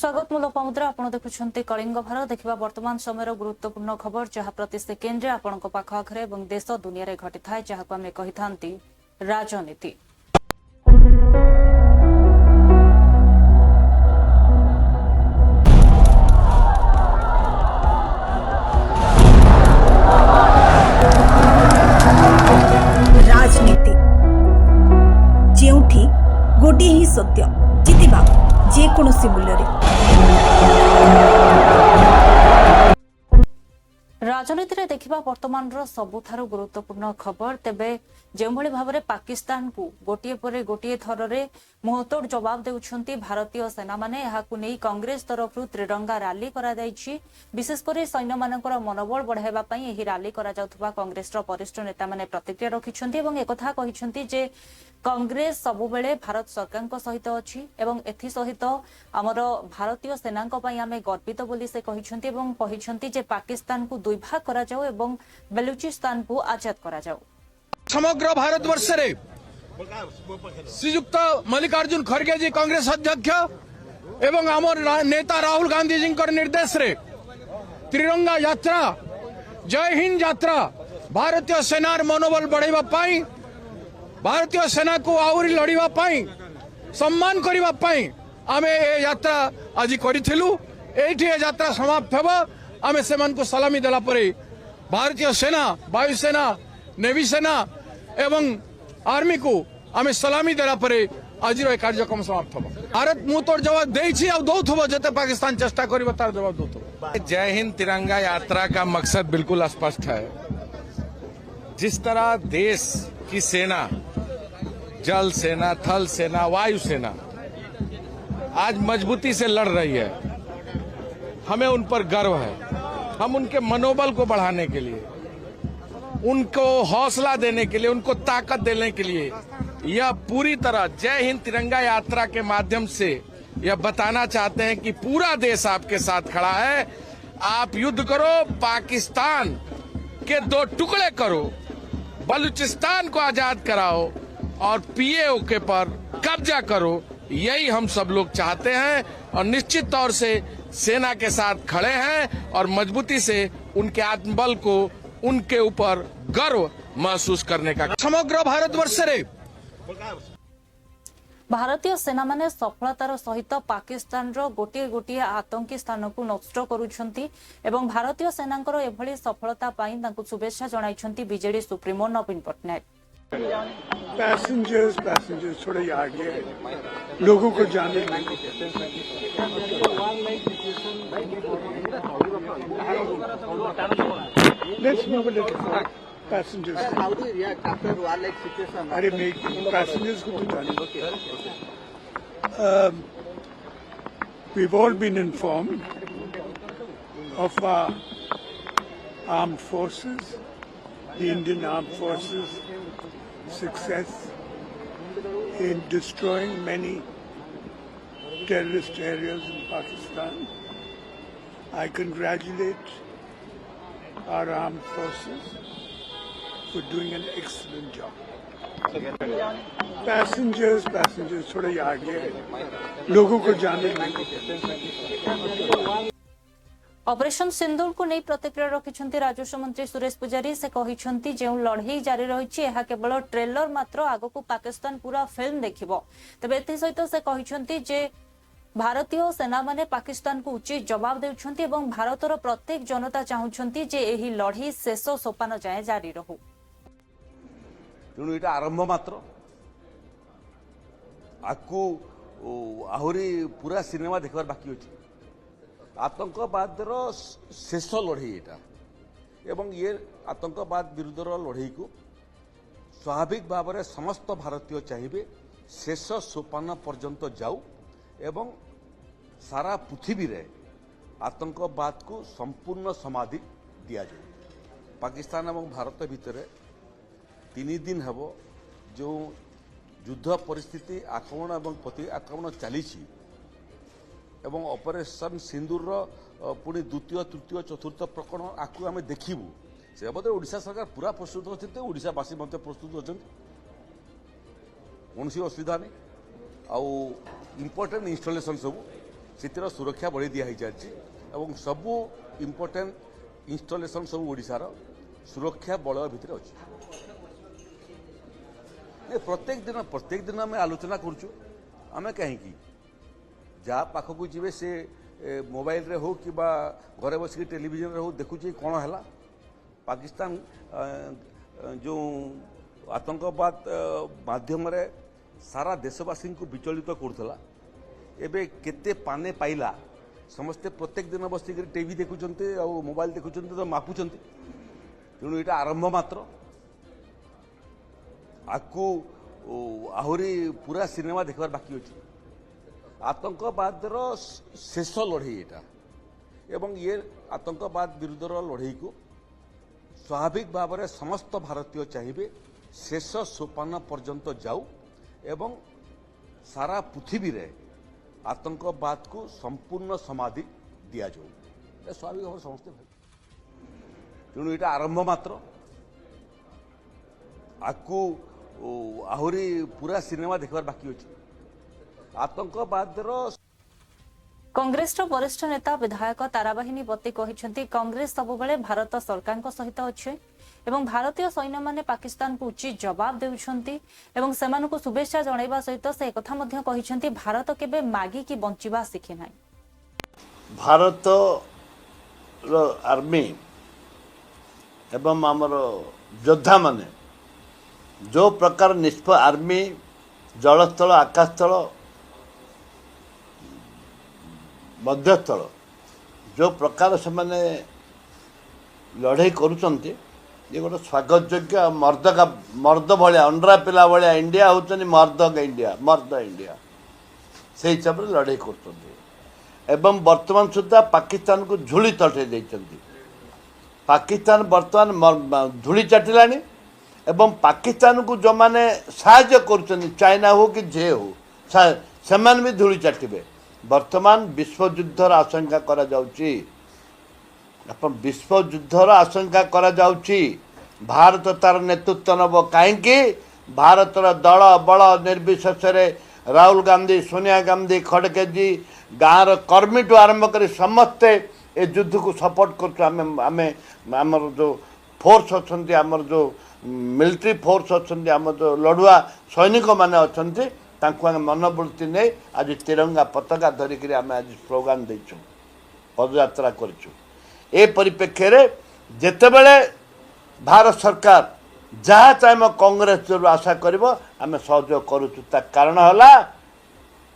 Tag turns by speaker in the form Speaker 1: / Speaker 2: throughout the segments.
Speaker 1: स्वागत मु लोपामुद्रा आपण देखुछन्ती कलिंग भारत देखिबा वर्तमान समय गुरुत्वपूर्ण खबर जहा प्रति सेकेंड रे आपणक पाख आखरे एवं देश दुनिया रे घटी थाए जहाको आमे कहिथांती राजनीति।
Speaker 2: राजनीति जेउठी गोटे ही सत्य जितिबा जेकोसी मूल्य
Speaker 1: राजनीति रे देखिबा वर्तमान सबुठारु गुरुत्वपूर्ण खबर तेबे जेभଳି भाबरे पाकिस्तान को गोटिए परे गोटिए थर रे मुहतोड़ जवाब देउछंती भारतीय सेना माने एहाकु नै कांग्रेस तरफरु त्रिरंगा रैली करा जायछि। विशेष करे सैन्य मानकर मनोबल बढ़ाइबा पई एही रैली करा जाउथबा कांग्रेस रो वरिष्ठ नेता माने प्रतिक्रिया रखिछंती एवं एकथा कहिछंती जे कांग्रेस सबु बेले भारत सरकार को सहित अछि एवं एथि सहित हमर भारतीय सेना को पई आमे गर्वित बोली से कहिछंती एवं कहिछंती जे पाकिस्तान को दुई भाग करा जाऊ एवं बेलुचिस्तान को आजाद करा जाऊ।
Speaker 3: समग्र भारतवर्ष रे श्रीयुक्त मल्लिकार्जुन खड़गे जी कांग्रेस अध्यक्ष एवं आमर नेता राहुल गांधी जी निर्देश रे त्रिरंगा यात्रा जय हिंद यात्रा भारतीय सेनार मनोबल बढ़ाइबा पाई भारतीय सेना को आउरी लड़िबा पाई सम्मान करिबा पाई आमे ए यात्रा आज करिथिलु। एठी ए यात्रा समाप्त हेबो आमे सेमान को सलामी देला परे भारतीय सेना वायुसेना नेवी सेना एवं आर्मी को आमे सलामी देला परे आज कार्यक्रम समाप्त हो। भारत मुंह तोड़ जवाब देछि आ दौथबो जते पाकिस्तान चेष्टा करिबो तार जवाब दौथबो।
Speaker 4: जय हिंद तिरंगा यात्रा का मकसद बिल्कुल स्पष्ट है। जिस तरह देश की सेना जल सेना थल सेना वायु सेना आज मजबूती से लड़ रही है, हमें उन पर गर्व है। हम उनके मनोबल को बढ़ाने के लिए, उनको हौसला देने के लिए, उनको ताकत देने के लिए यह पूरी तरह जय हिंद तिरंगा यात्रा के माध्यम से यह बताना चाहते हैं कि पूरा देश आपके साथ खड़ा है। आप युद्ध करो, पाकिस्तान के दो टुकड़े करो, बलूचिस्तान को आजाद कराओ और पीओके पर कब्जा करो। यही हम सब लोग चाहते हैं और निश्चित तौर से सेना के साथ खड़े हैं और मजबूती से उनके आत्मबल को, उनके ऊपर गर्व महसूस करने का।
Speaker 3: समग्र भारतवर्ष रे
Speaker 1: भारतीय सेना माने सफलतार सहित पाकिस्तान रो गोटे गोटे आतंकी स्थान को नष्ट करूछंती एवं भारतीय सेनांकर एभली सफलता पाई तांकु शुभेच्छा जणाइछंती बीजेडी सुप्रीमो नवीन पटनायक।
Speaker 5: पैसेंजर्स थोड़ा आगे लोगों को जाने Let's move a little forward. Passengers.
Speaker 6: How do you react after war-like situation?
Speaker 5: अरे मैं passengers को तो जाने। We've all been informed of our armed forces, the Indian Armed Forces' success in destroying many terrorist areas in Pakistan. I congratulate our armed forces for doing an excellent job. Passengers थोड़ा आगे लोगों को जाने
Speaker 1: operation सिंदूर को नहीं प्रतिक्रिया रखिछंती राजस्व मंत्री सुरेश पुजारी। से कहिछंती जेउ लड़ाई जारी रहिछि एहा केवल ट्रेलर मात्र, आगो को पाकिस्तान पूरा फिल्म देखिबो। तबे एथि सहित से कहिछंती जे भारतीय सेना माने पाकिस्तान को उचित जवाब देउछंती एवं भारतर प्रत्येक जनता चाहुछंती जे एही लड़ाई शेष सोपान जाए जारी रहू।
Speaker 4: तेणु ये आरंभ मात्र, आपको आहरी पूरा सिनेमा देखबार बाकी अच्छे। आतंकवाद शेष लड़ाई यहाँ एवं ये आतंकवाद विरुद्ध लड़ाई को स्वाभाविक भाव में समस्त भारतीय चाहिए शेष सोपान पर्यंत जाऊ एवं सारा पृथ्वी रे आतंकवाद को संपूर्ण समाधि दिया जाए। पाकिस्तान एवं भारत भितर 3 दिन हेब जो युद्ध परिस्थिति आक्रमण एवं प्रति आक्रमण चली एवं ऑपरेशन सिंदूर पुणी द्वितीय तृतीय चतुर्थ प्रकरण आपको आम देखू से बाबद ओडिशा सरकार पूरा प्रस्तुत अच्छे, ओडिशावासी मत प्रस्तुत अच्छा, कौन असुविधा नहीं। आउ इम्पोर्टेंट इनस्टलेशन सब से सुरक्षा बढ़ी दिया जाए और सबू इम्पोर्टेंट इंस्टॉलेशन सब ओडिशार सुरक्षा बल भितर अच्छी प्रत्येक दिन आम आलोचना करुचु आम कहीं जहाँ पाखक जी से मोबाइल रे हो कि घरे बसिक टेलीविजन रे हो देखुचे कौन है पाकिस्तान जो आतंकवाद माध्यम रे सारा देशवासी को विचलित करूला एबे केते पाने पाइला समस्ते प्रत्येक दिन बसिक टीवी देखुंत और मोबाइल देखुंत तो मापुंट तेणु यहाँ आरंभ मात्र आकु आहरी पूरा सिनेमा देखबार बाकी अच्छी आतंकवाद शेष लड़े यहाँ एवं ये आतंकवाद विरुद्धर लड़े को स्वाभाविक भाव में समस्त भारतीय चाहिए शेष सोपान पर्यंत जाऊ एवं सारा पृथ्वी रे आतंकवाद को संपूर्ण समाधि दि जाऊ स्वाभाविक भाव समस्ते तेणु यहाँ आरंभ मात्र आकु आहरी पूरा सिनेमा देखबार बाकी अच्छी आतंकवाद
Speaker 1: कांग्रेस वरिष्ठ नेता विधायक ताराबाहिनी बत्ती कहते कांग्रेस सबुबले भारत सरकार सहित अच्छे एवं भारतीय सैन्य माने पाकिस्तान को उचित जवाब देउछंती एवं सेमानकु शुभेच्छा जणाइबा सहित से कथा मध्य कहिसंती भारत केबे मागी की बंचिबा सिखि नाही।
Speaker 7: भारत आर्मी एवं आमर योद्धा माने जो प्रकार निष्प आर्मी जलस्थल आकाशस्थल मध्यस्थल जो प्रकार से माने लड़ाई करुचंती ये गोटे स्वागत योग्य मर्द भाया अंडरा पिला भाया इंडिया होचनी मर्द इंडिया से हिसाब से लड़ाई कर वर्तमान सुधा पाकिस्तान को झुली तटे देइचंती पाकिस्तान वर्तमान धूली चाटिलानी एवं पाकिस्तान को जो माने साहाय्य करुचंती चाइना हो कि जे हो से भी धूली चाटिबे वर्तमान विश्वयुद्धर आशंका करा जाउची विश्वयुद्धर आशंका करा जाउची भारत तार नेतृत्व नब कहीं भारतर दल बल निर्विशेष राहुल गांधी सोनिया गांधी खड़गे जी गाँव कर्मी ठू आरंभ कर समस्ते ए युद्ध को सपोर्ट कर जो फोर्स अच्छा आमर जो मिलिट्री फोर्स अच्छा आम जो लड़ुआ सैनिक मैंने अच्छा तांको मनोवृत्ति नहीं आज तिरंगा पताका धरिक आम आज स्लोगान देचु पदयात्रा करूँ ए परिप्रेक्षी रे जेतेबेले भारत सरकार जहाँ चाहे कांग्रेस जो आशा कर आम सहयोग करुचु कारण है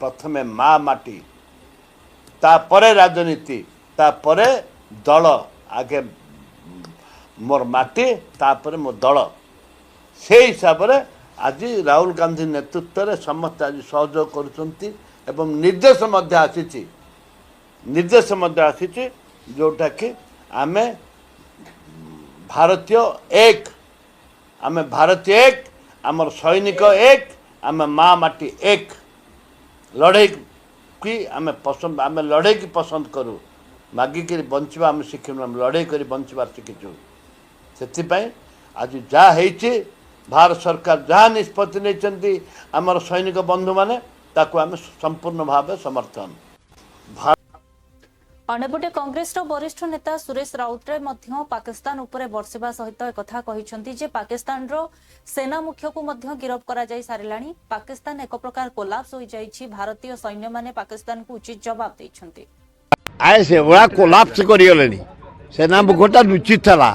Speaker 7: प्रथमे माँ माटी तापरे राजनीति तापरे दल आगे मोर माटी तापरे मो दल से हिसाब से आज राहुल गांधी नेतृत्व में समस्त आज सहयोग करुचंती एवं निर्देश आसी जोटा कि आमे भारतीय एक आमर सैनिक एक आम माँ माटी एक लड़े की आम पसंद आम लड़े की पसंद करूँ मागिक बंचवा आम शिखिनु आम लड़े कर बंचवार शिखिचु से आज जहाँ है भारत सरकार जहाँ निष्पत्ति नहीं आमर सैनिक बंधु माने ताकू आम संपूर्ण भाव समर्थन।
Speaker 1: अन्यपटे कांग्रेस वरिष्ठ नेता सुरेश राउतरे मध्य पाकिस्तान उपरे बर्षिबा सहित एक कथा कहिसंती जे पाकिस्तान रो सेना मुख्य को मध्य गिरफ करा जाई सारिलाणी पाकिस्तान एक प्रकार कोलाप्स हो जाईछि भारतीय सैन्य माने पाकिस्तान को उचित जवाब दैछंती
Speaker 8: आए से बड़ा कोलाप्स करियलेनी सेना मुख्यटा लुचित थला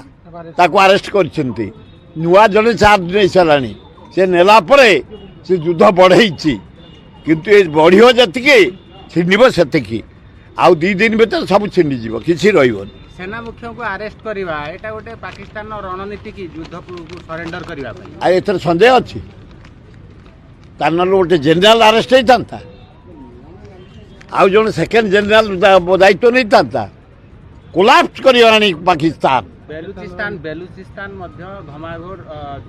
Speaker 8: ताको अरेस्ट करछंती नुआ जने चार्ज नै सलाणी से नेला परे से युद्ध बढ़ेछि किंतु ए बढ़ियो जतिके छिनिबो सेतिकी आउ 2 दिन भीतर सब छिंडी जीव किछि रहिबो
Speaker 6: सेना मुख्य को अरेस्ट करवा एटा गोटे पाकिस्तान रणनीति की युद्ध को सरेंडर करबा पई
Speaker 8: आ एथर संदेह अछि तानल गोटे जनरल अरेस्ट होई थांता आउ जने सेकंड जनरल दायित्व नहीं थांता कोलाप्स करियानी पाकिस्तान
Speaker 6: बेलुचिस्तान मध्य घमाघोर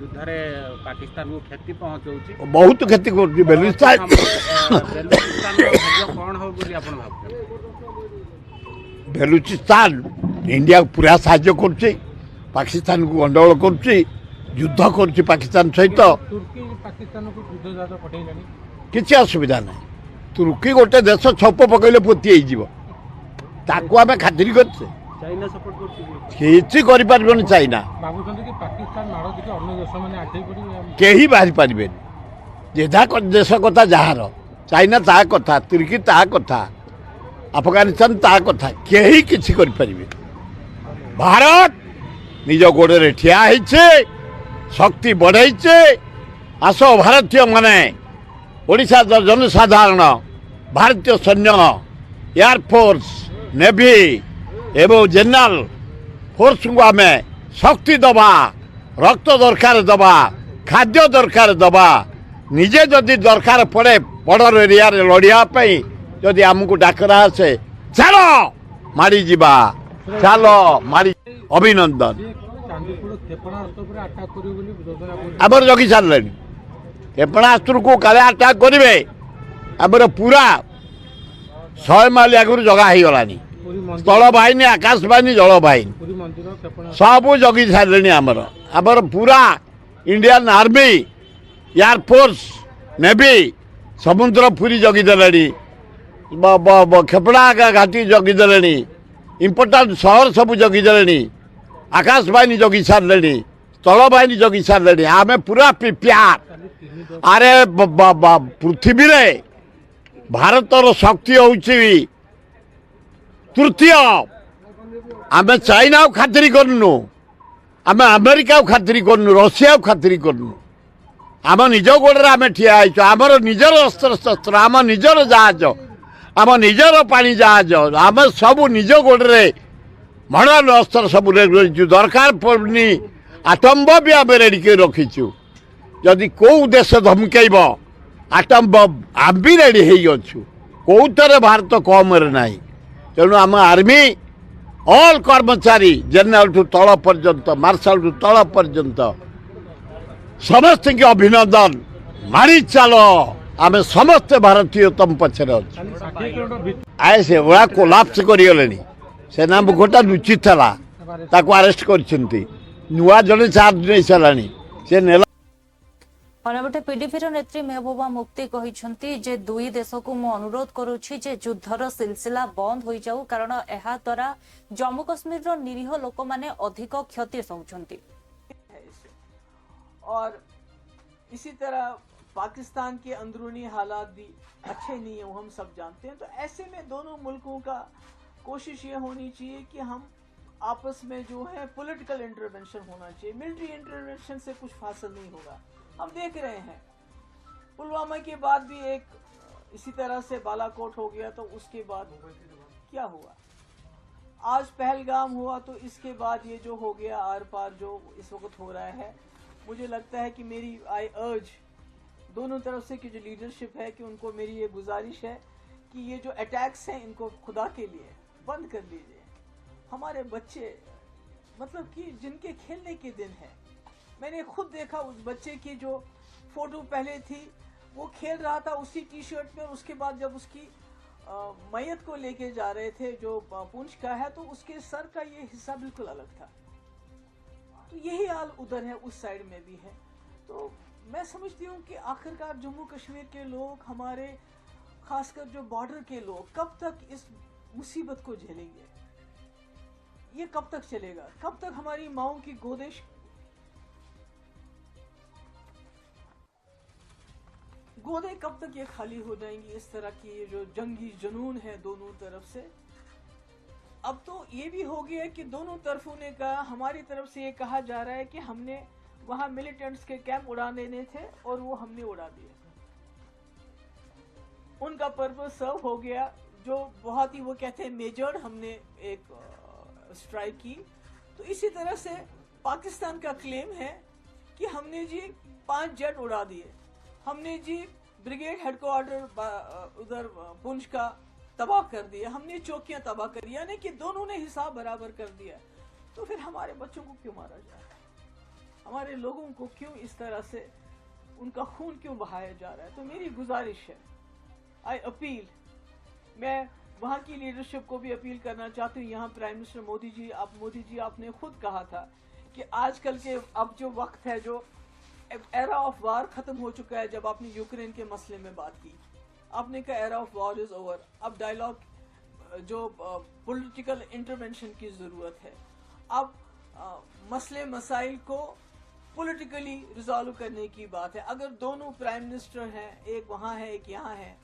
Speaker 6: युद्ध रे पाकिस्तान को क्षति पहुंचाउची
Speaker 8: बहुत क्षति कर बेलुचिस्तान
Speaker 6: कौन हो बोली आपण भाबते
Speaker 8: बेलुचिस्तान इंडिया को पूरा साहाय्य कर पाकिस्तान को गंडगोल कर युद्ध कर पाकिस्तान सहित
Speaker 6: तुर्की पाकिस्तान को युद्ध जात पठेइलानी
Speaker 8: किसी असुविधा नहीं तुर्की गोटे देश छप पकड़े पोती ताकू आम खातिर करछे
Speaker 6: ଚାଇନା ସପୋର୍ଟ କରୁଛି
Speaker 8: କିଛି କରିପାରିବନି ଚାଇନା
Speaker 6: ଭାବୁଛନ୍ତି କି ପାକିସ୍ତାନ ମାଡ଼ ଦେଖି ଅନ୍ୟ ଦେଶମାନେ ଆଗେଇ ପଡ଼ିବେ
Speaker 8: କେହି ବାହାରି ପାରିବେନି ଯେଝା ଦେଶ କଥା ଯାହାର ଚାଇନା ତା କଥା ତୁର୍କୀ ତା କଥା ଆଫଗାନିସ୍ତାନ ତା କଥା କେହି କିଛି କରିପାରିବେ ଭାରତ ନିଜ ଗୋଡ଼ରେ ଠିଆ ହେଇছে ଶକ୍ତି ବଢ଼େଇছে ଆସ ଭାରତୀୟମାନେ ଓଡ଼ିଶା ଜନସାଧାରଣ ଭାରତୀୟ ସୈନ୍ୟ ଏୟାରଫୋର୍ସ ନେଭି ଏବଂ ଜେନେରାଲ ଫୋର୍ସକୁ ଆମେ ଶକ୍ତି ଦେବା ରକ୍ତ ଦରକାର ଦେବା ଖାଦ୍ୟ ଦରକାର ଦେବା ନିଜେ ଯଦି ଦରକାର ପଡ଼େ ବର୍ଡର ଏରିଆରେ ଲଢ଼ିବା ପାଇଁ ଯଦି ଆମକୁ ଡାକରା ଆସେ ଚାଲ ମାଡ଼ିଯିବା ଚାଲ ମାଡ଼ି ଅଭିନନ୍ଦନ
Speaker 6: ଚାନ୍ଦିପୁର କ୍ଷେପଣାସ୍ତ୍ର ଉପରେ ଆଟାକ୍ କରିବେ ବୋଲି ଯୋଜନା କରୁଛି
Speaker 8: ଆମର ଜଗି ସାରିଲେଣି କ୍ଷେପଣାସ୍ତ୍ରକୁ କାଳେ ଆଟାକ୍ କରିବେ ଆମର ପୁରା 100 ମାଇଲ ଆଗରୁ ଜଗା ହେଇଗଲାଣି
Speaker 6: ପୁରୀ ମନ୍ଦିର
Speaker 8: ସ୍ଥଳ ବାହିନୀ ଆକାଶ ବାହିନୀ ଜଳ ବାହିନୀ
Speaker 6: ପୁରୀ ମନ୍ଦିର କ୍ଷେପଣାସ୍ତ୍ର
Speaker 8: ସବୁ ଜଗି ସାରିଲେଣି ଆମର ପୁରା ଇଣ୍ଡିଆନ୍ ଆର୍ମି ଏୟାରଫୋର୍ସ ନେଭି ସମୁଦ୍ର ପୁରୀ ଜଗିଦେଲେଣି କ୍ଷେପଣା ଘାଟି ଜଗିଦେଲେଣି ଇମ୍ପୋର୍ଟାଣ୍ଟ ସହର ସବୁ ଜଗିଦେଲେଣି ଆକାଶ ବାହିନୀ ଜଗି ସାରିଲେଣି ସ୍ଥଳ ବାହିନୀ ଜଗି ସାରିଲେଣି ଆମେ ପୁରା ପ୍ରିପେୟାର ଆରେ ପୃଥିବୀରେ ଭାରତର ଶକ୍ତି ହେଉଛି ତୃତୀୟ ଆମେ ଚାଇନାକୁ ଖାତିର କରୁନୁ ଆମେ ଆମେରିକାକୁ ଖାତିର କରୁନୁ ରଷିଆକୁ ଖାତିର କରୁନୁ ଆମ ନିଜ ଗୋଡ଼ରେ ଆମେ ଠିଆ ହେଇଛୁ ଆମର ନିଜର ଅସ୍ତ୍ରଶସ୍ତ୍ର ଆମ ନିଜର ଜାହାଜ ଆମ ନିଜର ପାଣି ଜାହାଜ ଆମେ ସବୁ ନିଜ ଗୋଡ଼ରେ ମଡ଼ର୍ଣ୍ଣ ଅସ୍ତ୍ର ସବୁ ରହିଛୁ ଦରକାର ପଡ଼ୁନି ଆଟମ୍ ବମ୍ ବି ଆମେ ରେଡ଼ି କରି ରଖିଛୁ ଯଦି କେଉଁ ଦେଶ ଧମକେଇବ ଆଟମ୍ ବମ୍ ଆମେ ବି ରେଡ଼ି ହେଇଅଛୁ କେଉଁଥିରେ ଭାରତ କମ୍ରେ ନାହିଁ ତେଣୁ ଆମ ଆର୍ମି ଅଲ୍ କର୍ମଚାରୀ ଜେନେରାଲଠୁ ତଳ ପର୍ଯ୍ୟନ୍ତ ମାର୍ଶାଲଠୁ ତଳ ପର୍ଯ୍ୟନ୍ତ ସମସ୍ତଙ୍କୁ ଅଭିନନ୍ଦନ ମାରି ଚାଲ ଆମେ ସମସ୍ତେ ଭାରତୀୟ ତମ ପଛରେ ଅଛୁ
Speaker 6: 60 କିଲୋମିଟର ଭିତରେ
Speaker 8: ଆଏ ସେଭଳିଆ କୋଲାପ୍ସ କରିଗଲେଣି ସେନା ମୁଖଟା ଲୁଚି ଥିଲା ତାକୁ ଆରେଷ୍ଟ କରିଛନ୍ତି ନୂଆ ଜଣେ ଚାର୍ଜ ନେଇ ସାରିଲାଣି ସେ ନେଲା
Speaker 1: ଅନ୍ୟପଟେ ପିଡିପିର ନେତ୍ରୀ ମେହବୁବା ମୁଫ୍ତି କହିଛନ୍ତି ଯେ ଦୁଇ ଦେଶକୁ ମୁଁ ଅନୁରୋଧ କରୁଛି ଯେ ଯୁଦ୍ଧର ସିଲସିଲା ବନ୍ଦ ହୋଇଯାଉ କାରଣ ଏହା ଦ୍ୱାରା ଜମ୍ମୁ କାଶ୍ମୀରର ନିରୀହ ଲୋକମାନେ ଅଧିକ କ୍ଷତି ସହୁଛନ୍ତି
Speaker 9: और इसी तरह पाकिस्तान के अंदरूनी हालात भी अच्छे नहीं है वो हम सब जानते हैं तो ऐसे में दोनों मुल्कों का कोशिश ये होनी चाहिए कि हम आपस में जो है पॉलिटिकल इंटरवेंशन होना चाहिए मिलिट्री इंटरवेंशन से कुछ हासिल नहीं होगा हम देख रहे हैं पुलवामा के बाद भी एक इसी तरह से बालाकोट हो गया तो उसके बाद क्या हुआ आज पहलगाम हुआ तो इसके बाद ये जो हो गया आर पार जो इस वक्त हो रहा है मुझे लगता है कि मेरी आई अर्ज दोनों तरफ से की जो लीडरशिप है कि उनको मेरी ये गुजारिश है कि ये जो अटैक्स हैं इनको खुदा के लिए बंद कर लीजिए हमारे बच्चे मतलब कि जिनके खेलने के दिन है मैंने खुद देखा उस बच्चे की जो फोटो पहले थी वो खेल रहा था उसी टी शर्ट में उसके बाद जब उसकी मैयत को लेके जा रहे थे जो पुंछ का है तो उसके सर का ये हिस्सा बिल्कुल अलग था तो यही हाल उधर है उस साइड में भी है तो मैं समझती हूँ कि आखिरकार जम्मू कश्मीर के लोग हमारे खासकर जो बॉर्डर के लोग कब तक इस मुसीबत को झेलेंगे ये कब तक चलेगा कब तक हमारी माओं की गोदेश गोदे कब तक ये खाली हो जाएंगी इस तरह की ये जो जंगी जुनून है दोनों तरफ से अब तो ये भी हो गया कि दोनों तरफों ने कहा हमारी तरफ से ये कहा जा रहा है कि हमने वहां मिलिटेंट्स के कैंप उड़ा देने थे और वो हमने उड़ा दिए उनका पर्पस सर्व हो गया जो बहुत ही वो कहते हैं मेजर हमने एक स्ट्राइक की तो इसी तरह से पाकिस्तान का क्लेम है कि हमने जी 5 जेट उड़ा दिए हमने जी ब्रिगेड हेडक्वार्टर उधर पुंछ का तबाह कर दिया हमने चौकियां तबाह कर यानी कि दोनों ने हिसाब बराबर कर दिया तो फिर हमारे बच्चों को क्यों मारा जा रहा है हमारे लोगों को क्यों इस तरह से उनका खून क्यों बहाया जा रहा है तो मेरी गुजारिश है आई अपील मैं वहाँ की लीडरशिप को भी अपील करना चाहती हूँ यहाँ प्राइम मिनिस्टर मोदी जी आपने खुद कहा था कि आजकल के अब जो वक्त है जो एरा ऑफ वार खत्म हो चुका है जब आपने यूक्रेन के मसले में बात की आपने कहा era of war is over, अब डायलॉग जो पॉलिटिकल इंटरवेंशन की जरूरत है। अब मसले मसाइल को पॉलिटिकली रिजॉल्व करने की बात है। अगर दोनों प्राइम मिनिस्टर हैं, एक वहां है एक यहाँ है,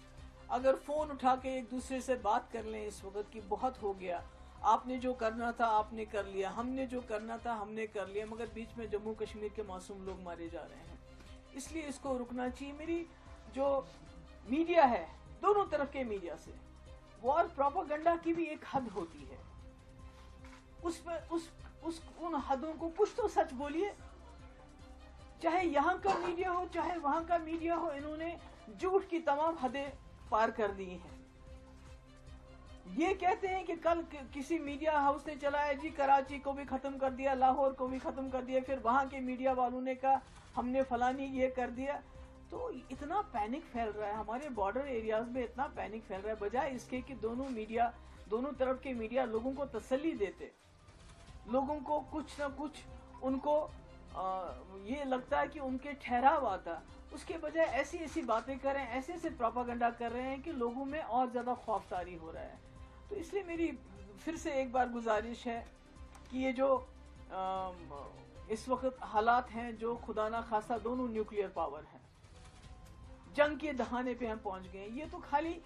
Speaker 9: अगर फोन उठा के एक दूसरे से बात कर लें इस वक्त की बहुत हो गया, आपने जो करना था आपने कर लिया, हमने जो करना था हमने कर लिया, मगर बीच में जम्मू कश्मीर के मासूम लोग मारे जा रहे हैं। इसलिए इसको रुकना चाहिए। मेरी जो मीडिया है, दोनों तरफ के मीडिया से वॉर प्रोपेगेंडा की भी एक हद होती है, उन हदों को कुछ तो सच बोलिए। चाहे यहाँ का मीडिया हो चाहे वहां का मीडिया हो, इन्होंने झूठ की तमाम हदें पार कर दी हैं। ये कहते हैं कि कल किसी मीडिया हाउस ने चलाया जी कराची को भी खत्म कर दिया, लाहौर को भी खत्म कर दिया, फिर वहां के मीडिया वालों ने कहा हमने फलानी ये कर दिया। तो इतना पैनिक फैल रहा है हमारे बॉर्डर एरियाज में, इतना पैनिक फैल रहा है, बजाय इसके कि दोनों तरफ के मीडिया लोगों को तसल्ली देते, लोगों को कुछ ना कुछ उनको ये लगता है कि उनके ठहराव आता, उसके बजाय ऐसी ऐसी बातें करें, ऐसे ऐसे प्रोपागेंडा कर रहे हैं कि लोगों में और ज्यादा खौफतारी हो रहा है। तो इसलिए मेरी फिर से एक बार गुजारिश है कि ये जो इस वक्त हालात हैं, जो खुदा ना खासा दोनों न्यूक्लियर पावर हैं, जंग के दहाने पे हम पहुंच गए, ये तो खाली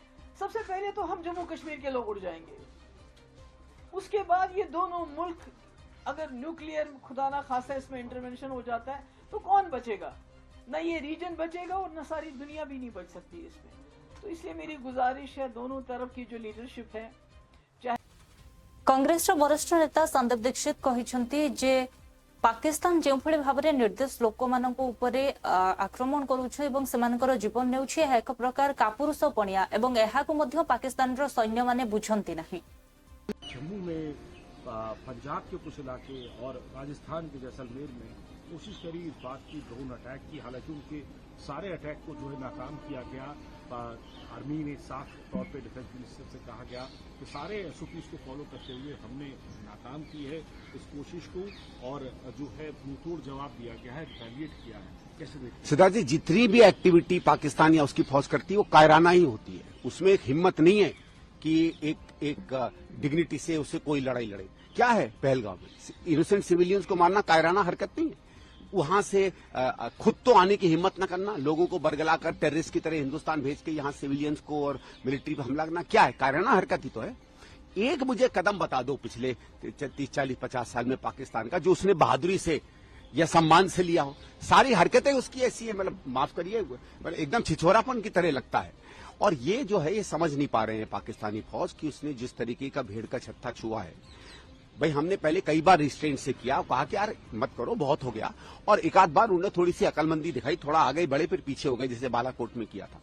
Speaker 9: सबसे पहले तो हम जम्मू कश्मीर के लोग उड़ जाएंगे, उसके बाद ये दोनों मुल्क अगर न्यूक्लियर खुदा ना खासा इसमें इंटरवेंशन हो जाता है तो कौन बचेगा? ना ये रीजन बचेगा और ना सारी दुनिया भी नहीं बच सकती इसमें। तो इसलिए मेरी गुजारिश है दोनों तरफ की जो लीडरशिप है,
Speaker 1: कांग्रेस वरिष्ठ नेता संदीप दीक्षित कहिसंती जे पाकिस्तान जो भाव में निर्देश लोक आक्रमण कर जीवन ने एक प्रकार कापुरुषपणिया एवं यह पाकिस्तान सैन्य माने बुझंती नहीं।
Speaker 10: जम्मू में, पंजाब के कुछ इलाके और राजस्थान के जैसलमेर में कोशिश करी इस बात की ड्रोन अटैक की, हालांकि उनके सारे अटैक को जो है नाकाम किया गया। आर्मी ने साफ तौर पे डिफेंस मिनिस्टर से कहा गया कि सारे एसओपीज को फॉलो करते हुए हमने नाकाम की है इस कोशिश को, और जो है मुंहतोड़ जवाब दिया गया है, रिटेलिएट किया है। कैसे देखते?
Speaker 11: सिद्धार्थ जी, जितनी भी एक्टिविटी पाकिस्तान या उसकी फौज करती है वो कायराना ही होती है, उसमें एक हिम्मत नहीं है कि एक डिग्निटी से उससे कोई लड़ाई लड़े। क्या है पहलगाम में इनोसेंट सिविलियंस को मारना कायराना हरकत नहीं है। वहां से खुद तो आने की हिम्मत न करना, लोगों को बरगलाकर टेररिस्ट की तरह हिंदुस्तान भेज के यहां सिविलियंस को और मिलिट्री पर हमला करना क्या है? कायराना हरकत ही तो है। एक मुझे कदम बता दो पिछले 30, 40, 50 साल में पाकिस्तान का जो उसने बहादुरी से या सम्मान से लिया हो। सारी हरकतें उसकी ऐसी है, मतलब माफ करिए, एकदम छिछोरापन की तरह लगता है। और ये जो है ये समझ नहीं पा रहे हैं पाकिस्तानी फौज की उसने जिस तरीके का भेड़ का छत्ता छुआ है। भाई हमने पहले कई बार रिस्ट्रेंट से किया, कहा कि यार मत करो, बहुत हो गया, और एक आध बार उन्होंने थोड़ी सी अकलमंदी दिखाई, थोड़ा आगे बढ़े फिर पीछे हो गए, जैसे बालाकोट में किया था।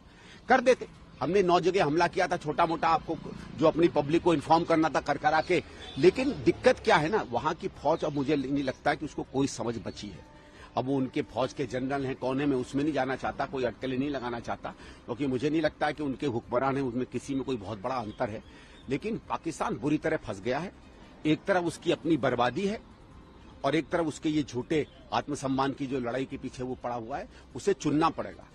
Speaker 11: कर देते, हमने 9 जगह हमला किया था, छोटा मोटा आपको जो अपनी पब्लिक को इन्फॉर्म करना था कर करा के। लेकिन दिक्कत क्या है ना, वहां की फौज अब मुझे नहीं लगता कि उसको कोई समझ बची है। अब वो उनके फौज के जनरल हैं, कौन है, मैं उसमें नहीं जाना चाहता, कोई अटकलें नहीं लगाना चाहता, क्योंकि मुझे नहीं लगता कि उनके हुक्मरान हैं उसमें किसी में कोई बहुत बड़ा अंतर है। लेकिन पाकिस्तान बुरी तरह फंस गया है। एक तरफ उसकी अपनी बर्बादी है और एक तरफ उसके ये झूठे आत्मसम्मान की जो लड़ाई के पीछे वो पड़ा हुआ है, उसे चुनना पड़ेगा।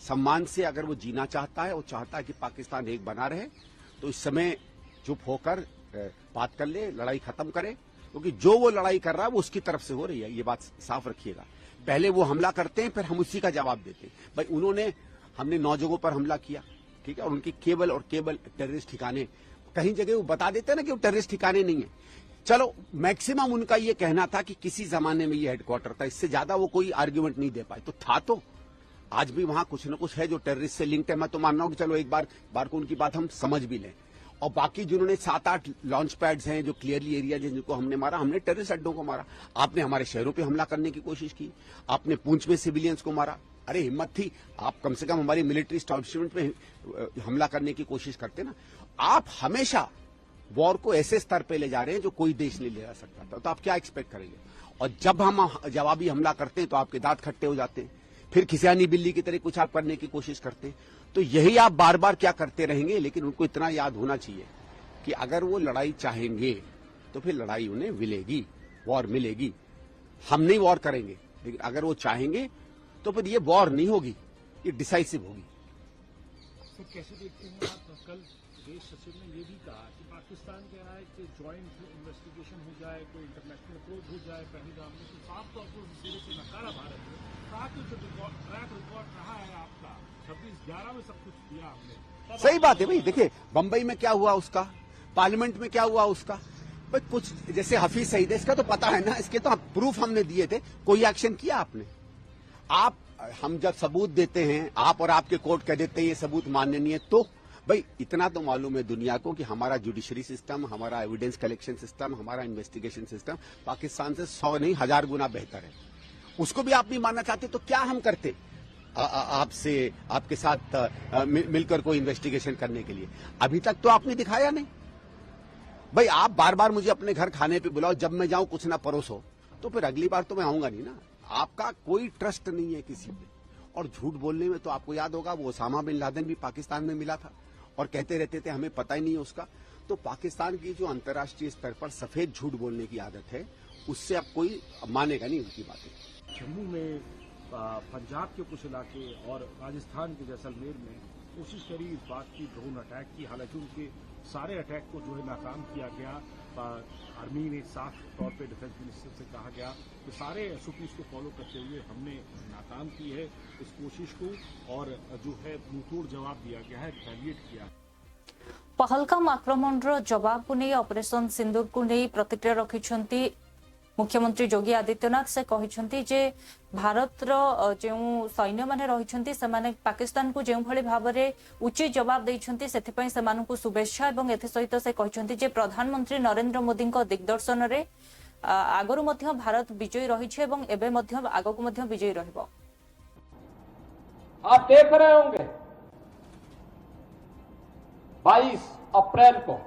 Speaker 11: सम्मान से अगर वो जीना चाहता है और चाहता है कि पाकिस्तान एक बना रहे, तो इस समय चुप होकर बात कर ले, लड़ाई खत्म करे, क्योंकि जो वो लड़ाई कर रहा है वो उसकी तरफ से हो रही है, ये बात साफ रखिएगा। पहले वो हमला करते हैं, फिर हम उसी का जवाब देते हैं। भाई हमने 9 जगहों पर हमला किया, ठीक है, और उनकी केवल टेररिस्ट ठिकाने, कहीं जगह वो बता देते हैं ना कि वो टेररिस्ट ठिकाने नहीं है। चलो, मैक्सिमम उनका ये कहना था कि किसी जमाने में ये हेडक्वार्टर था, इससे ज्यादा वो कोई आर्ग्यूमेंट नहीं दे पाए। तो था, तो आज भी वहां कुछ न कुछ है जो टेररिस्ट से लिंक्ड है। मैं तो मान रहा हूं कि चलो एक बार को उनकी बात हम समझ भी लें। और बाकी जिन्होंने 7-8 लॉन्च पैड्स हैं जो क्लियरली एरिया जिनको हमने मारा, हमने टेररिस्ट अड्डों को मारा। आपने हमारे शहरों पे हमला करने की कोशिश की, आपने पूंछ में सिविलियंस को मारा। अरे हिम्मत थी, आप कम से कम हमारी मिलिट्री एस्टैब्लिशमेंट पे हमला करने की कोशिश करते ना। आप हमेशा वॉर को ऐसे स्तर पे ले जा रहे हैं जो कोई देश नहीं ले जा सकता था, तो आप क्या एक्सपेक्ट करेंगे? और जब हम जवाबी हमला करते हैं तो आपके दांत खट्टे हो जाते हैं, फिर खिसियानी बिल्ली की तरह कुछ आप करने की कोशिश करते हैं। तो यही आप बार बार क्या करते रहेंगे। लेकिन उनको इतना याद होना चाहिए कि अगर वो लड़ाई चाहेंगे तो फिर लड़ाई उन्हें मिलेगी, वॉर मिलेगी। हम नहीं वॉर करेंगे, लेकिन अगर वो चाहेंगे तो फिर ये वॉर नहीं होगी, ये डिसाइसिव होगी।
Speaker 10: सर कैसे देखते हैं आप, कल विदेश सचिव ने ये भी कहा कि पाकिस्तान कह रहा है कि ज्वाइंट इन्वेस्टिगेशन हो जाए, कोई इंटरनेशनल अप्रोच हो जाए पहलगाम में, तो साफ तौर पर उस सिरे से नकारा भारत ने। कहा कि जो ट्रैक रिकॉर्ड रहा है आपका 26/11 में सब कुछ किया हमने।
Speaker 11: सही बात है भाई, देखिए बंबई में क्या हुआ उसका, पार्लियामेंट में क्या हुआ उसका, भाई कुछ जैसे हफीज सईद है, इसका तो पता है ना, इसके तो प्रूफ हमने दिए थे, कोई एक्शन किया आपने? आप हम जब सबूत देते हैं, आप और आपके कोर्ट कह देते हैं ये सबूत मान्य नहीं है, तो भाई इतना तो मालूम है दुनिया को कि हमारा जुडिशरी सिस्टम, हमारा एविडेंस कलेक्शन सिस्टम, हमारा इन्वेस्टिगेशन सिस्टम पाकिस्तान से 100 नहीं 1000 गुना बेहतर है। उसको भी आप नहीं मानना चाहते तो क्या हम करते आपसे, आपके साथ मिलकर कोई इन्वेस्टिगेशन करने के लिए? अभी तक तो आपने दिखाया नहीं भाई। आप बार बार मुझे अपने घर खाने पे बुलाओ, जब मैं जाऊं कुछ ना परोसो, तो फिर अगली बार तो मैं आऊंगा नहीं ना। आपका कोई ट्रस्ट नहीं है किसी पे, और झूठ बोलने में तो आपको याद होगा वो ओसामा बिन लादेन भी पाकिस्तान में मिला था और कहते रहते थे हमें पता ही नहीं है उसका। तो पाकिस्तान की जो अंतर्राष्ट्रीय स्तर पर सफेद झूठ बोलने की आदत है, उससे अब कोई मानेगा नहीं उनकी बातें।
Speaker 10: जम्मू में, पंजाब के कुछ इलाके और राजस्थान के जैसलमेर में कोशिश करी इस बात की, ड्रोन अटैक की, हालांकि उनके सारे अटैक को जो है नाकाम किया गया। आर्मी ने साफ तौर पे डिफेंस मिनिस्टर से कहा गया कि सारे एसओपीज को फॉलो करते हुए हमने नाकाम की है इस कोशिश को, और जो है मुंहतोड़ जवाब दिया गया है, रिटेलिएट किया।
Speaker 1: पहलगाम आक्रमणर जवाब को नहीं ऑपरेशन सिंदूर को नहीं प्रतिक्रिया रखिछंती मुख्यमंत्री योगी आदित्यनाथ। से कहिछंती जे भारतर जो सैन्य माने रहिछंती सेमाने पाकिस्तान को जो भली भाबरे उचित जवाब देइछंती, सेथिपई सेमानकु शुभेच्छा। एवं एथि सहित से कहिछंती जे प्रधानमंत्री नरेंद्र मोदी दिग्दर्शन रे आगरु मध्य भारत विजयी रहिछे एवं एबे मध्य आगकु मध्य विजयी रहबो।
Speaker 12: आप देख रहे होंगे 22 अप्रैल को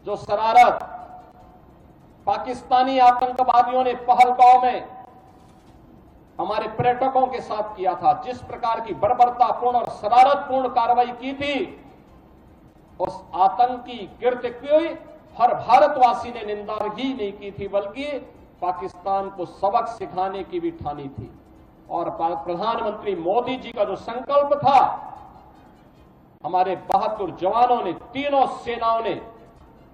Speaker 12: जो शरारत पाकिस्तानी आतंकवादियों ने पहलगांव में हमारे पर्यटकों के साथ किया था, जिस प्रकार की बर्बरतापूर्ण और शरारतपूर्ण कार्रवाई की थी, उस आतंकी कृत्य की हर भारतवासी ने निंदा ही नहीं की थी, बल्कि पाकिस्तान को सबक सिखाने की भी ठानी थी। और प्रधानमंत्री मोदी जी का जो संकल्प था, हमारे बहादुर जवानों ने, तीनों सेनाओं ने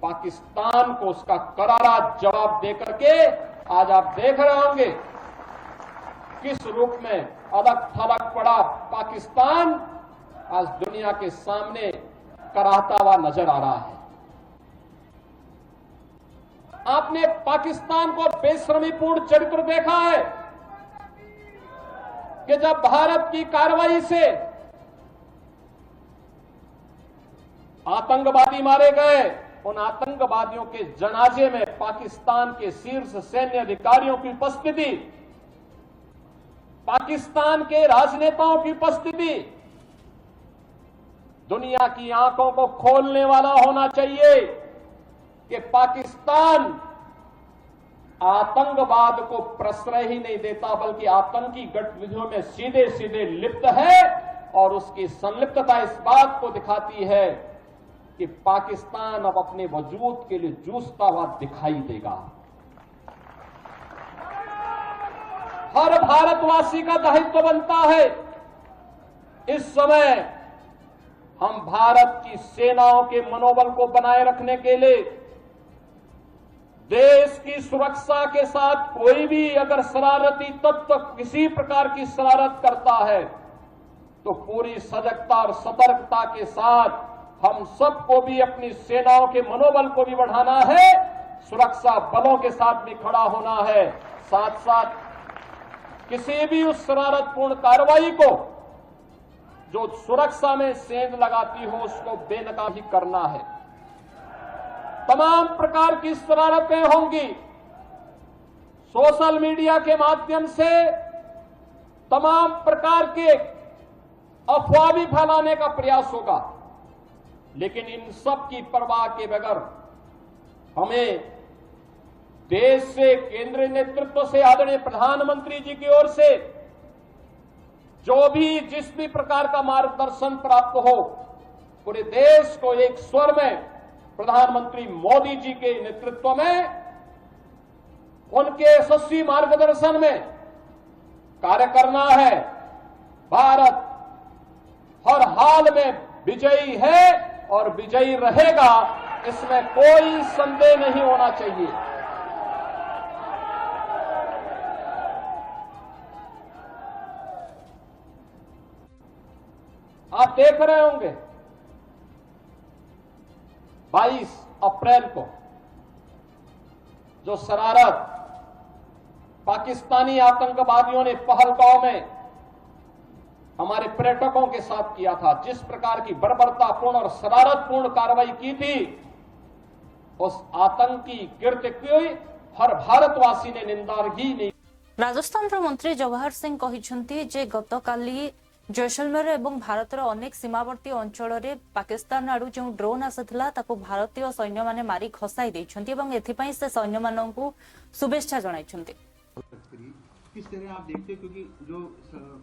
Speaker 12: पाकिस्तान को उसका करारा जवाब देकर के आज आप देख रहे होंगे किस रूप में अलग थलग पड़ा पाकिस्तान आज दुनिया के सामने कराहता हुआ नजर आ रहा है। आपने पाकिस्तान को बेशर्मीपूर्ण चरित्र देखा है कि जब भारत की कार्रवाई से आतंकवादी मारे गए, उन आतंकवादियों के जनाजे में पाकिस्तान के शीर्ष सैन्य अधिकारियों की उपस्थिति, पाकिस्तान के राजनेताओं की उपस्थिति दुनिया की आंखों को खोलने वाला होना चाहिए कि पाकिस्तान आतंकवाद को प्रश्रय ही नहीं देता, बल्कि आतंकी गतिविधियों में सीधे सीधे लिप्त है। और उसकी संलिप्तता इस बात को दिखाती है कि पाकिस्तान अब अपने वजूद के लिए जूझता हुआ दिखाई देगा। हर भारतवासी का दायित्व बनता है इस समय हम भारत की सेनाओं के मनोबल को बनाए रखने के लिए, देश की सुरक्षा के साथ कोई भी अगर शरारती तत्व किसी प्रकार की शरारत करता है तो पूरी सजगता और सतर्कता के साथ हम सबको भी अपनी सेनाओं के मनोबल को भी बढ़ाना है, सुरक्षा बलों के साथ भी खड़ा होना है। साथ साथ किसी भी उस शरारतपूर्ण कार्रवाई को जो सुरक्षा में सेंध लगाती हो उसको बेनकाब ही करना है। तमाम प्रकार की शरारतें होंगी, सोशल मीडिया के माध्यम से तमाम प्रकार के अफवाह भी फैलाने का प्रयास होगा, लेकिन इन सब की परवाह के बगैर हमें देश से, केंद्रीय नेतृत्व से, आदरणीय प्रधानमंत्री जी की ओर से जो भी जिस भी प्रकार का मार्गदर्शन प्राप्त हो, पूरे देश को एक स्वर में प्रधानमंत्री मोदी जी के नेतृत्व में, उनके यशस्वी मार्गदर्शन में कार्य करना है। भारत हर हाल में विजयी है और विजयी रहेगा, इसमें कोई संदेह नहीं होना चाहिए। आप देख रहे होंगे 22 अप्रैल को जो शरारत पाकिस्तानी आतंकवादियों ने पहलगांव में हमारे पर्यटकों के साथ किया था, जिस प्रकार की बर्बरतापूर्ण और शरारतपूर्ण कार्रवाई की थी, उस आतंकी कृत्य की हर भारतवासी ने निंदा ही नहीं।
Speaker 1: राजस्थान मंत्री जवाहर सिंह कहिसेंती जे गतकाली जैसलमेर एवं भारतर अनेक सीमावर्ती अंचल में पाकिस्तान आड़ू जो ड्रोन आसाला ताको भारतीय सैन्य माने मारी खसाई देछंती एवं एथिपाई से सैन्य माननकु शुभेच्छा जणाइछंती।
Speaker 13: किस तरह आप देखते, क्योंकि जो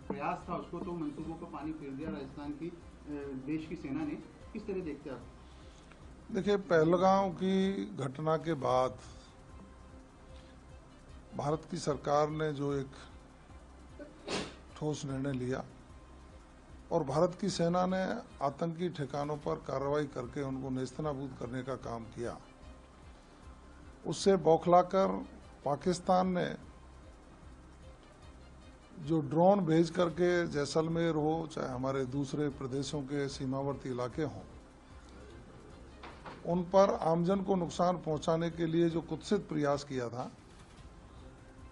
Speaker 13: प्रयास था उसको तो मंसूबों को पानी फेर दिया राजस्थान की देश की सेना ने, किस तरह देखते आप?
Speaker 14: देखिए, पहलगांव की घटना के बाद भारत की सरकार ने जो एक ठोस निर्णय लिया और भारत की सेना ने आतंकी ठिकानों पर कार्रवाई करके उनको नेस्तनाबूद करने का काम किया, उससे बौखलाकर पाकिस्तान ने जो ड्रोन भेज करके जैसलमेर हो चाहे हमारे दूसरे प्रदेशों के सीमावर्ती इलाके हों, उन पर आमजन को नुकसान पहुंचाने के लिए जो कुत्सित प्रयास किया था,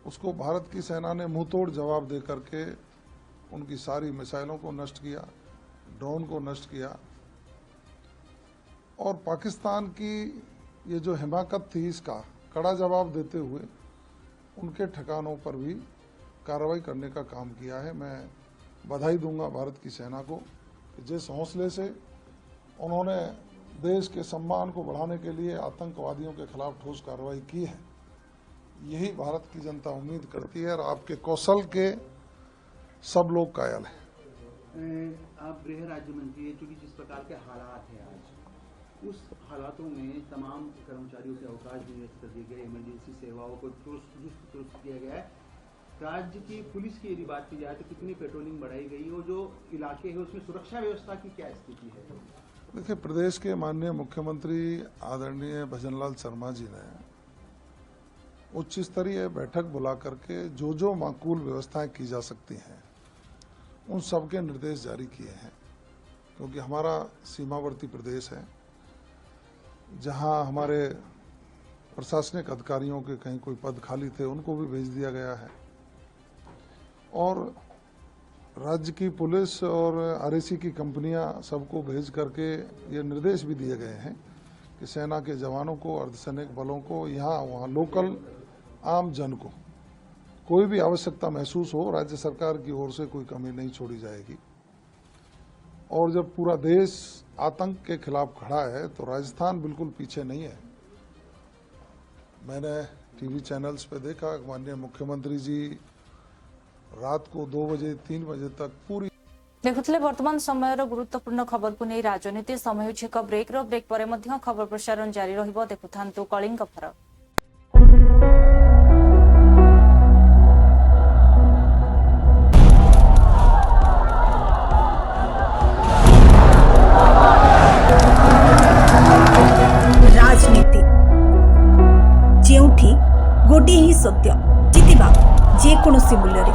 Speaker 14: उसको भारत की सेना ने मुंहतोड़ जवाब दे करके उनकी सारी मिसाइलों को नष्ट किया, ड्रोन को नष्ट किया और पाकिस्तान की ये जो हिमाकत थी इसका कड़ा जवाब देते हुए उनके ठिकानों पर भी कार्रवाई करने का काम किया है। मैं बधाई दूंगा भारत की सेना को कि जिस हौसले से उन्होंने देश के सम्मान को बढ़ाने के लिए आतंकवादियों के खिलाफ ठोस कार्रवाई की है, यही भारत की जनता उम्मीद करती है और आपके कौशल के सब लोग कायल हैं।
Speaker 13: आप गृह राज्य मंत्री है, चूंकि जिस प्रकार के हालात हैं आज, उस हालातों में तमाम कर्मचारियों के अवकाश भी नियत कर दिए गए, इमरजेंसी सेवाओं को दुरुस्त किया गया है। राज्य की पुलिस की यदि बात की जाए तो कितनी पेट्रोलिंग बढ़ाई गई और जो इलाके हैं उसमें सुरक्षा व्यवस्था की क्या स्थिति है?
Speaker 14: देखिए, प्रदेश के माननीय मुख्यमंत्री आदरणीय भजनलाल शर्मा जी ने उच्च स्तरीय बैठक बुला करके जो माकूल व्यवस्थाएं की जा सकती हैं उन सब के निर्देश जारी किए हैं, क्योंकि हमारा सीमावर्ती प्रदेश है जहां हमारे प्रशासनिक अधिकारियों के कहीं कोई पद खाली थे उनको भी भेज दिया गया है और राज्य की पुलिस और आरएसी की कंपनियां सबको भेज करके ये निर्देश भी दिए गए हैं कि सेना के जवानों को, अर्धसैनिक बलों को, यहाँ वहाँ लोकल आम जन को कोई भी आवश्यकता महसूस हो, राज्य सरकार की ओर से कोई कमी नहीं छोड़ी जाएगी। और जब पूरा देश आतंक के खिलाफ खड़ा है तो राजस्थान बिल्कुल पीछे नहीं है। मैंने टीवी चैनल्स पे देखा माननीय मुख्यमंत्री जी रात को 2 बजे 3 बजे तक पूरी
Speaker 1: देखुले वर्तमान समय गुरुत्वपूर्ण खबर को नहीं राजनीति समय एक ब्रेक पर खबर प्रसारण जारी रहिबो। देखुथांतु कलिंग फरक।
Speaker 2: राजनीति जेउठी गोटे ही सत्य जितिबा जे कोनोसी मूल्य रे।